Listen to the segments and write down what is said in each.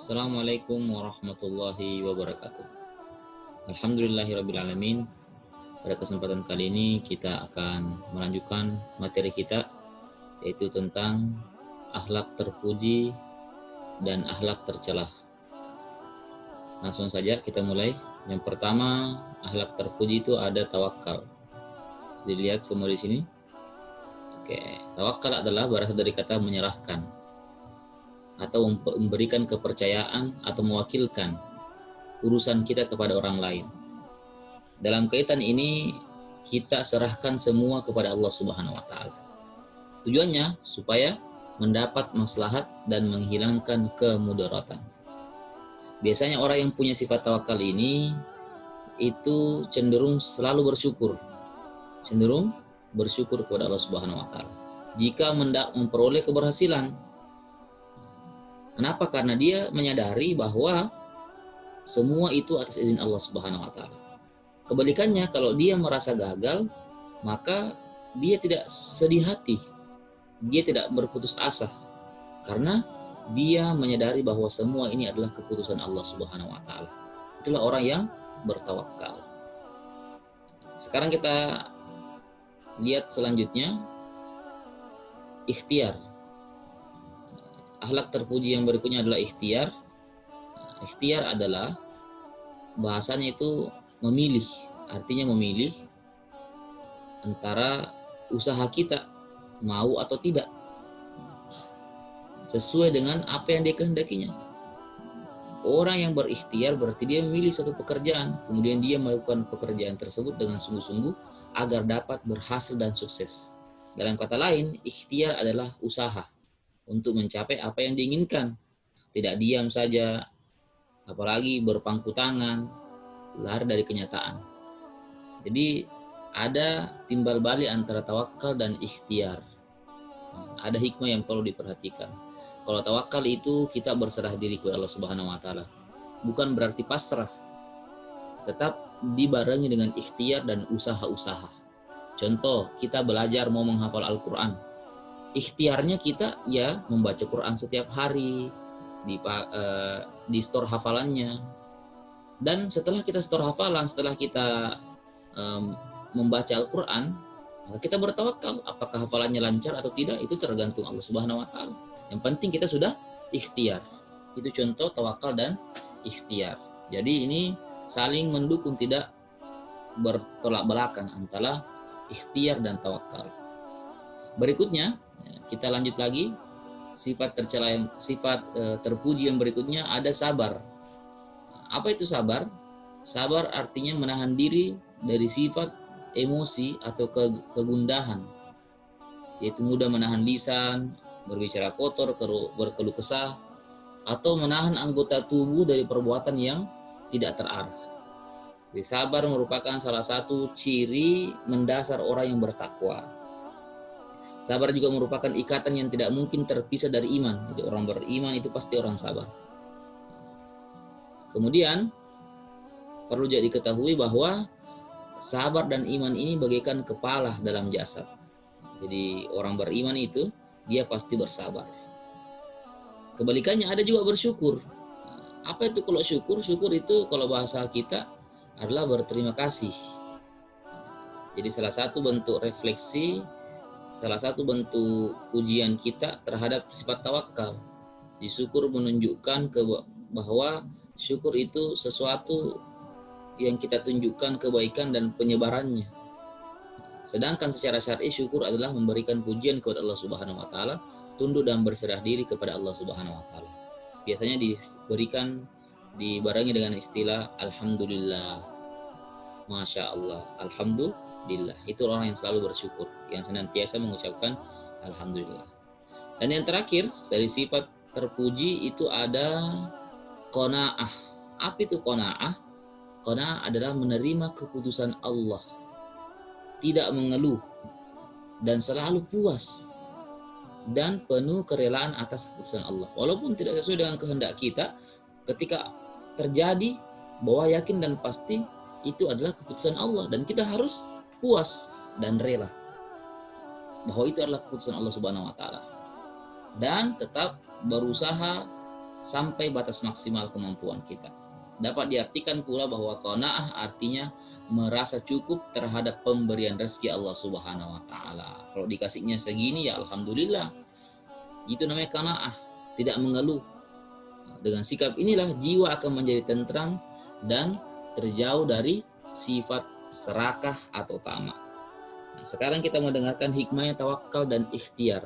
Assalamualaikum warahmatullahi wabarakatuh. Alhamdulillahirrabbilalamin. Pada kesempatan kali ini kita akan melanjutkan materi kita, yaitu tentang akhlak terpuji dan akhlak tercelah. Langsung saja kita mulai. Yang pertama, akhlak terpuji itu ada tawakal. Dilihat semua di sini. Oke, tawakal adalah berasal dari kata menyerahkan atau memberikan kepercayaan atau mewakilkan urusan kita kepada orang lain. Dalam kaitan ini kita serahkan semua kepada Allah Subhanahu wa taala. Tujuannya supaya mendapat maslahat dan menghilangkan kemudaratan. Biasanya orang yang punya sifat tawakal ini itu cenderung selalu bersyukur. Cenderung bersyukur kepada Allah Subhanahu wa taala jika memperoleh keberhasilan. Kenapa? Karena dia menyadari bahwa semua itu atas izin Allah Subhanahu wa taala. Kebalikannya, kalau dia merasa gagal, maka dia tidak sedih hati. Dia tidak berputus asa karena dia menyadari bahwa semua ini adalah keputusan Allah Subhanahu wa taala. Itulah orang yang bertawakal. Sekarang kita lihat selanjutnya, ikhtiar. Akhlak terpuji yang berikutnya adalah ikhtiar. Ikhtiar adalah bahasanya itu memilih, artinya memilih antara usaha kita mau atau tidak sesuai dengan apa yang dia kehendakinya. Orang yang berikhtiar berarti dia memilih suatu pekerjaan, kemudian dia melakukan pekerjaan tersebut dengan sungguh-sungguh agar dapat berhasil dan sukses. Dalam kata lain, ikhtiar adalah usaha untuk mencapai apa yang diinginkan. Tidak diam saja, apalagi berpangku tangan, lari dari kenyataan. Jadi ada timbal balik antara tawakal dan ikhtiar. Ada hikmah yang perlu diperhatikan. Kalau tawakal itu kita berserah diri kepada Allah Subhanahu wa taala. Bukan berarti pasrah. Tetap dibarengi dengan ikhtiar dan usaha-usaha. Contoh, kita belajar mau menghafal Al-Qur'an. Ikhtiarnya kita ya membaca Quran setiap hari, di store hafalannya. Dan setelah kita store hafalan, setelah kita membaca Al-Quran, maka kita bertawakal. Apakah hafalannya lancar atau tidak, itu tergantung Allah Subhanahu wa taala. Yang penting kita sudah ikhtiar. Itu contoh tawakal dan ikhtiar. Jadi ini saling mendukung, tidak bertolak belakang antara ikhtiar dan tawakal. Berikutnya kita lanjut lagi, sifat terpuji yang berikutnya ada sabar. Apa itu sabar? Sabar artinya menahan diri dari sifat emosi atau kegundahan, yaitu mudah menahan lisan, berbicara kotor, berkeluh kesah, atau menahan anggota tubuh dari perbuatan yang tidak terarah. Jadi sabar merupakan salah satu ciri mendasar orang yang bertakwa. Sabar juga merupakan ikatan yang tidak mungkin terpisah dari iman. Jadi orang beriman itu pasti orang sabar. Kemudian perlu jadi diketahui bahwa sabar dan iman ini bagaikan kepala dalam jasad. Jadi orang beriman itu dia pasti bersabar. Kebalikannya ada juga bersyukur. Apa itu kalau syukur? Syukur itu kalau bahasa kita adalah berterima kasih. Jadi salah satu bentuk refleksi, salah satu bentuk ujian kita terhadap sifat tawakal. Syukur menunjukkan bahwa syukur itu sesuatu yang kita tunjukkan kebaikan dan penyebarannya. Sedangkan secara syar'i syukur adalah memberikan pujian kepada Allah Subhanahu wa taala, tunduk dan berserah diri kepada Allah Subhanahu wa taala. Biasanya dibarengi dengan istilah alhamdulillah, masya Allah, alhamdulillah. Itu orang yang selalu bersyukur, yang senantiasa mengucapkan alhamdulillah. Dan yang terakhir dari sifat terpuji itu ada qanaah. Apa itu qanaah? Qanaah adalah menerima keputusan Allah, tidak mengeluh, dan selalu puas dan penuh kerelaan atas keputusan Allah. Walaupun tidak sesuai dengan kehendak kita, ketika terjadi, bahwa yakin dan pasti itu adalah keputusan Allah, dan kita harus puas dan rela bahwa itu adalah keputusan Allah Subhanahu wa taala. Dan tetap berusaha sampai batas maksimal kemampuan kita. Dapat diartikan pula bahwa qanaah artinya merasa cukup terhadap pemberian rezeki Allah Subhanahu wa taala. Kalau dikasihnya segini ya alhamdulillah. Itu namanya qanaah, tidak mengeluh. Dengan sikap inilah jiwa akan menjadi tentram dan terjauh dari sifat serakah atau tamak. Nah, sekarang kita mendengarkan hikmahnya tawakal dan ikhtiar.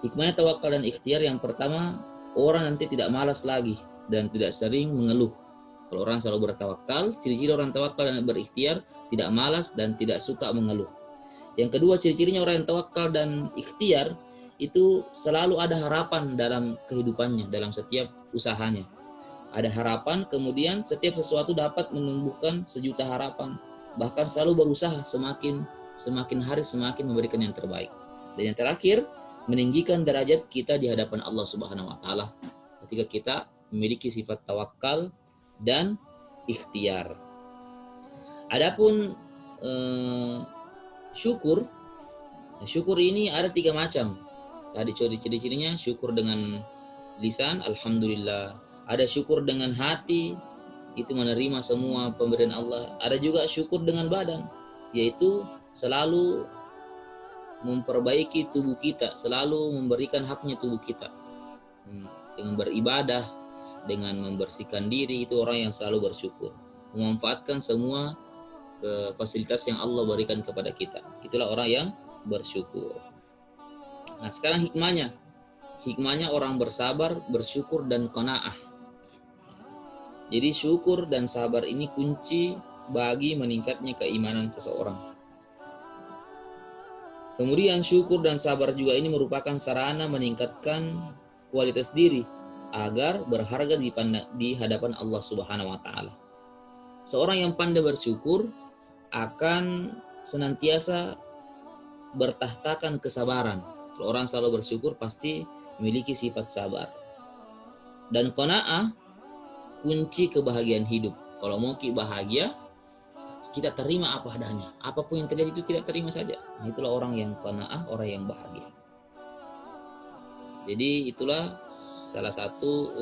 Hikmahnya tawakal dan ikhtiar yang pertama, orang nanti tidak malas lagi dan tidak sering mengeluh. Kalau orang selalu bertawakal, ciri-ciri orang tawakal dan berikhtiar tidak malas dan tidak suka mengeluh. Yang kedua, ciri-cirinya orang yang tawakal dan ikhtiar itu selalu ada harapan dalam kehidupannya, dalam setiap usahanya. Ada harapan, kemudian setiap sesuatu dapat menumbuhkan sejuta harapan. Bahkan selalu berusaha semakin hari semakin memberikan yang terbaik. Dan yang terakhir, meninggikan derajat kita di hadapan Allah Subhanahu wa taala ketika kita memiliki sifat tawakal dan ikhtiar. Adapun syukur ini ada 3 macam. Tadi ciri-cirinya syukur dengan lisan, alhamdulillah. Ada syukur dengan hati, itu menerima semua pemberian Allah. Ada juga syukur dengan badan, yaitu selalu memperbaiki tubuh kita, selalu memberikan haknya tubuh kita. Dengan beribadah, dengan membersihkan diri, itu orang yang selalu bersyukur. Memanfaatkan semua fasilitas yang Allah berikan kepada kita. Itulah orang yang bersyukur. Nah, sekarang hikmahnya. Hikmahnya orang bersabar, bersyukur, dan qanaah. Jadi syukur dan sabar ini kunci bagi meningkatnya keimanan seseorang. Kemudian syukur dan sabar juga ini merupakan sarana meningkatkan kualitas diri agar berharga di hadapan Allah Subhanahu wa taala. Seorang yang pandai bersyukur akan senantiasa bertahtakan kesabaran. Kalau orang selalu bersyukur pasti memiliki sifat sabar. Dan qanaah kunci kebahagiaan hidup. Kalau mau bahagia, kita terima apa adanya. Apapun yang terjadi itu kita terima saja. Nah, itulah orang yang qanaah, orang yang bahagia. Jadi itulah salah satu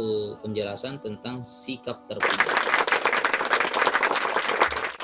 penjelasan tentang sikap terpuji.